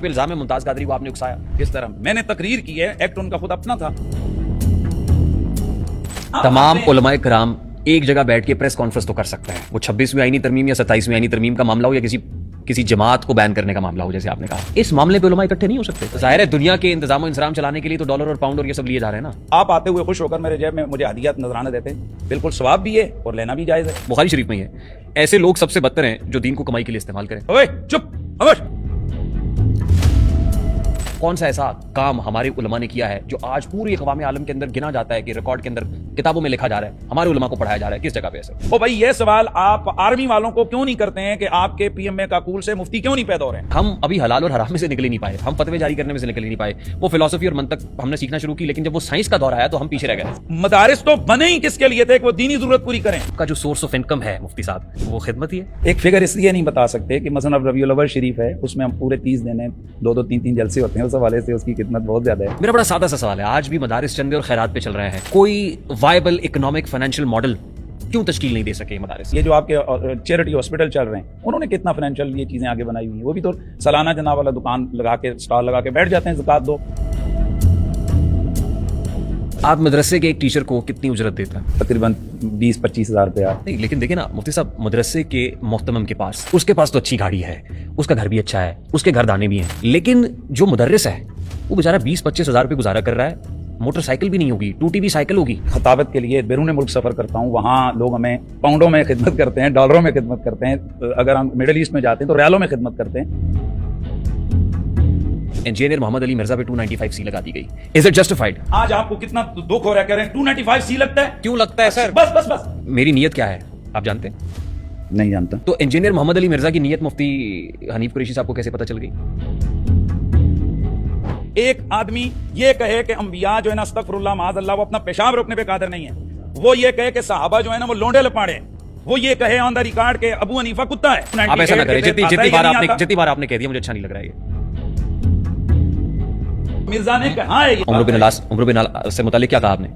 آپ پہ الزام ہے मुमताज कादरी को आपने उकसाया। किस तरह? मैंने तकरीर की है, एक्ट उनका खुद अपना था। तमाम उलमाए कराम एक जगह बैठ के प्रेस कॉन्फ्रेंस तो कर सकते हैं, वो 26वीं आईनी तरमीम या 27वीं आईनी तरमीम का मामला हो या किसी जमात को बैन करने का मामला हो, जैसे आपने कहा, इस मामले पे उलमा इकट्ठे नहीं हो सकते। जाहिर है दुनिया के इंतजाम इंसराम चलाने के लिए तो डॉलर और पाउंड और ये सब लिए जा रहे हैं ना। आप आते हुए खुश होकर मेरे जेब में मुझे हदियत नजराना देते, बिल्कुल सवाब भी है और लेना भी जायज है। बुखारी शरीफ में ही है, ऐसे लोग सबसे बदतर हैं जो दीन को कमाई के लिए इस्तेमाल करें। ओए चुप, खामोश। कौन सा ऐसा काम हमारे उलमा ने किया है जो आज पूरी अक़वाम आलम के अंदर गिना जाता है कि रिकॉर्ड के अंदर किताबों में लिखा जा रहा है, हमारे उलमा को पढ़ाया जा रहा है, किस जगह पे ऐसे? ओ भाई, ये सवाल आप आर्मी वालों को क्यों नहीं करते हैं कि आपके पीएमए का कूल से मुफ्ती क्यों नहीं पैदा हो रहे हैं? हम अभी हलाल और हराम में से निकल ही नहीं पाए, हम फतवे जारी करने में से निकल ही नहीं पाए। वो फिलॉसफी और मंतक हमने सीखना शुरू की, लेकिन जब वो साइंस का दौर आया तो हम पीछे रह गए। मदारिस तो बने ही किसके लिए थे कि वो दीनी जरूरत पूरी करें। का जो सोर्स ऑफ इनकम है मुफ्ती साहब, वो खिदमत ही है। एक फिगर इसलिए नहीं बता सकते कि मसलन अब रबीउल अव्वल शरीफ है, उसमें हम पूरे 30 दिन 2-2 3-3 जलसे होते हैं, उस हवाले से उसकी खिदमत बहुत ज्यादा है। मेरा बड़ा सादा सा सवाल है, आज भी मदारिस चंदे और खैरात पे चल रहे हैं, कोई वायबल इकोनॉमिक फाइनेंशियल मॉडल क्यों तश्कील नहीं दे सके मदारिस? ये जो आपके चैरिटी हॉस्पिटल चल रहे हैं, उन्होंने कितना फाइनेंशियल ये चीजें आगे बनाई हुई हैं? वो भी तो सालाना जनाब वाला दुकान लगा के, स्टॉल लगा के बैठ जाते हैं, ज़कात दो। आप मदरसे के एक टीचर को कितनी उजरत देता है? तकरीबन 20-25 हज़ार रुपया। नहीं, लेकिन देखिए ना मुफ्ती साहब, मदरसे के मोहतमम के पास, उसके पास तो अच्छी गाड़ी है, उसका घर भी अच्छा है, उसके घर दाने भी हैं, लेकिन जो मुदर्रिस है वो बेचारा 20-25 हज़ार रुपये गुजारा कर रहा है, मोटरसाइकिल भी नहीं होगी, टूटी भी साइकिल होगी। खताबत के लिए बैरून मुल्क सफ़र करता हूँ, वहाँ लोग हमें पाउंडों में खिदमत करते हैं, डॉलरों में खिदमत करते हैं, अगर हम मिडिल ईस्ट में जाते हैं तो रियालों में खिदमत करते हैं। इंजीनियर मोहम्मद अली मिर्जा पे 295 सी लगा दी गई, इज इट जस्टिफाइड? आज आपको कितना दुख हो रहा है, कह रहे हैं 295 सी लगता है? क्यों लगता है सर? बस बस बस। मेरी नीयत क्या है आप जानते हैं? नहीं जानता। तो इंजीनियर मोहम्मद अली मिर्जा की नीयत मुफ्ती हनीफ कुरैशी साहब को कैसे पता चल गई? एक आदमी ये कहे कि अंबिया जो है ना, अस्तगफिरुल्लाह माअज़ल्लाह, वो अपना पेशाब रोकने पे कादिर नहीं है, वो ये कहे कि सहाबा जो है ना वो लोंडे लपाड़े, वो ये कहे ऑन द रिकॉर्ड के अबू हनीफा कुत्ता है। आप ऐसा ना करें, जितनी बार आपने कह दिया मुझे अच्छा नहीं लग रहा है ये। मिर्जा ने कहा है उम्र बिन अल से मुतालिक क्या कहा आपने?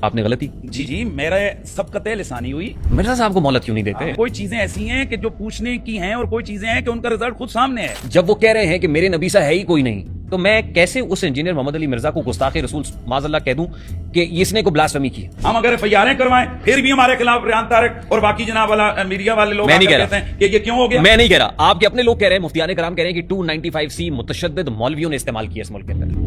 आपने गलती? जी मेरे सबकते लिसानी हुई। मिर्जा साहब को मोहलत क्यों नहीं देते? कोई चीजें ऐसी हैं कि जो पूछने की हैं और कोई चीजें हैं कि उनका रिजल्ट खुद सामने है। जब वो कह रहे हैं कि मेरे नबी सा है ही कोई नहीं, तो मैं कैसे उस इंजीनियर मोहम्मद अली मिर्जा को गुस्ताखे रसूल माज़अल्लाह कह दूं कि इसने को ब्लास्फेमी की? हम अगर एफआईआर करवाएं फिर भी हमारे खिलाफ रियान तारिक और बाकी जनाब वाला मीडिया वाले लोग मैं नहीं कह रहा कि ये क्यों हो गया। मैं नहीं कह रहा, आपके अपने लोग कह रहे हैं, मुफ्तियाने कराम कह रहे हैं कि 295 सी मुतशद्दिद मौलवियों ने इस्तेमाल किया इस मुल्क के अंदर।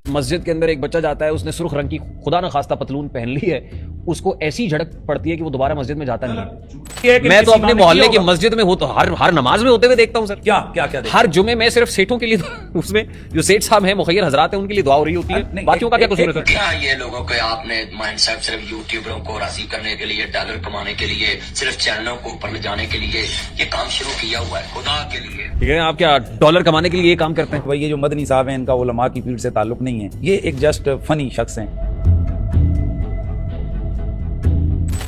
मस्जिद के अंदर एक बच्चा जाता है, उसने सुर्ख रंग की खुदा न खास्ता पतलून पहन ली है, उसको ऐसी झड़क पड़ती है कि वो दोबारा मस्जिद में जाता नहीं है। मैं तो अपने मोहल्ले की मस्जिद में हो तो हर नमाज में होते हुए देखता हूँ सर। क्या क्या क्या हर जुमे में सिर्फ सेठों के लिए, उसमें जो सेठ साहब हैं, मुखय्यर हजरात हैं, उनके लिए दुआ हो रही होती है, बाकियों का क्या कसूर है? क्या ये लोगों के आपने माइंडसेट सिर्फ यूट्यूबरों को राजी करने के लिए, डॉलर कमाने के लिए, सिर्फ चैनलों को ऊपर ले जाने के लिए ये काम शुरू किया हुआ है खुदा के लिए? ठीक है, आप क्या डॉलर कमाने के लिए ये काम करते हैं? भाई ये जो मदनी साहब हैं, इनका उलमा की फील्ड से ताल्लुक नहीं है, ये एक जस्ट फनी शख्स हैं।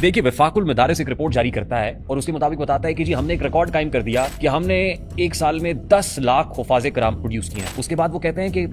देखिए, वफाकुल मदारिस एक रिपोर्ट जारी करता है और उसके मुताबिक बताता है कि जी हमने एक रिकॉर्ड कायम कर दिया कि हमने एक साल में 10 लाख हुफाज़े कराम प्रोड्यूस किए हैं। उसके बाद वो कहते हैं कि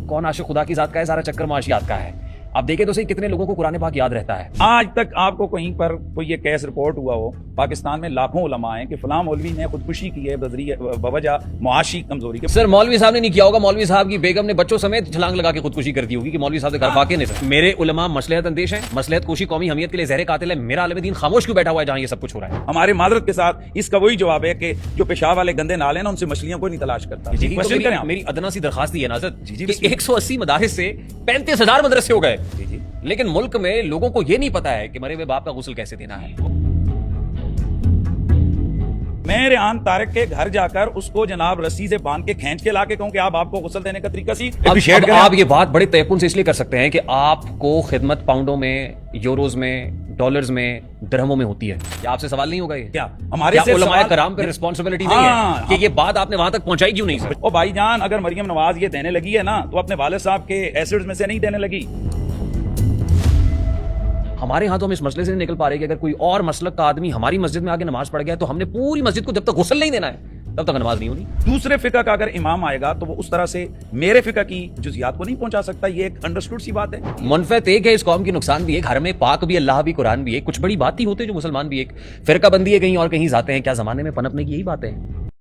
कौन आशिक खुदा की जात का है, सारा चक्कर माशियात का है। आप देखें तो सही कितने लोगों को कुरान पाक याद रहता है। आज तक आपको कहीं पर कोई ये केस रिपोर्ट हुआ हो पाकिस्तान में लाखों उलमा हैं कि फलां मौलवी ने खुदकुशी की है बवजह मुआशी कमजोरी के? सर मौलवी साहब ने नहीं किया होगा, मौलवी साहब की बेगम ने बच्चों समेत छलांग लगा के खुदकुशी कर दी होगी कि मौलवी साहब ने घर फाके ने। मेरे उलमा मसलहत अंदेश हैं, मसलहत कोशी कौमी हमियत के लिए ज़हरे कातिल है। मेरा आलिम दीन खामोश क्यों बैठा हुआ है जहाँ ये सब कुछ हो रहा है? हमारे माजरत के साथ इसका वही जवाब है कि जो पेशाब वाले गंदे नाले ना, उनसे मछलियों को नहीं तलाश करता। मेरी अदना सी दरखास्त है नाज़र कि 180 मदारिस से 35,000 मदरसे हो गए, लेकिन मुल्क में लोगों को यह नहीं पता है कि मरे हुए बाप का गुस्ल कैसे देना है। मैं रियान तारिक के घर जाकर उसको जनाब रस्सी से बांध के खींच के लाके कहूं कि आप आपको गुस्ल देने का तरीका सी। अब आप ये बात बड़े तयक्कुन से इसलिए कर सकते हैं कि आपको खिदमत पाउंडों में, यूरोज में, डॉलर्स में, दिरहमों में होती है। क्या आपसे सवाल नहीं होगा ये? क्या हमारे से उलमाए कराम पे रिस्पांसिबिलिटी नहीं है कि ये बात आपने वहां तक पहुंचाई क्यों नहीं सर? ओ भाईजान, अगर मरियम नवाज ये देने लगी है ना तो अपने वालिद साहब के एसिड्स में से नहीं देने लगी। हमारे यहाँ तो हम इस मसले से नहीं निकल पा रहे कि अगर कोई और मसलक का आदमी हमारी मस्जिद में आके नमाज पढ़ गया तो हमने पूरी मस्जिद को जब तक गुस्ल नहीं देना है तब तक नमाज नहीं होनी। दूसरे फिका का अगर इमाम आएगा तो वो उस तरह से मेरे फिका की जुज़ियात को नहीं पहुंचा सकता। ये एक अंडरस्टूड सी बात है। मुनफत एक है, इस कौम की नुकसान भी है, घर में पाक भी, अल्लाह भी, कुरान भी है। कुछ बड़ी बात ही होते जो मुसलमान भी एक फिरका बंदी है, कहीं और कहीं जाते हैं। क्या जमाने में पनपने की यही बात है?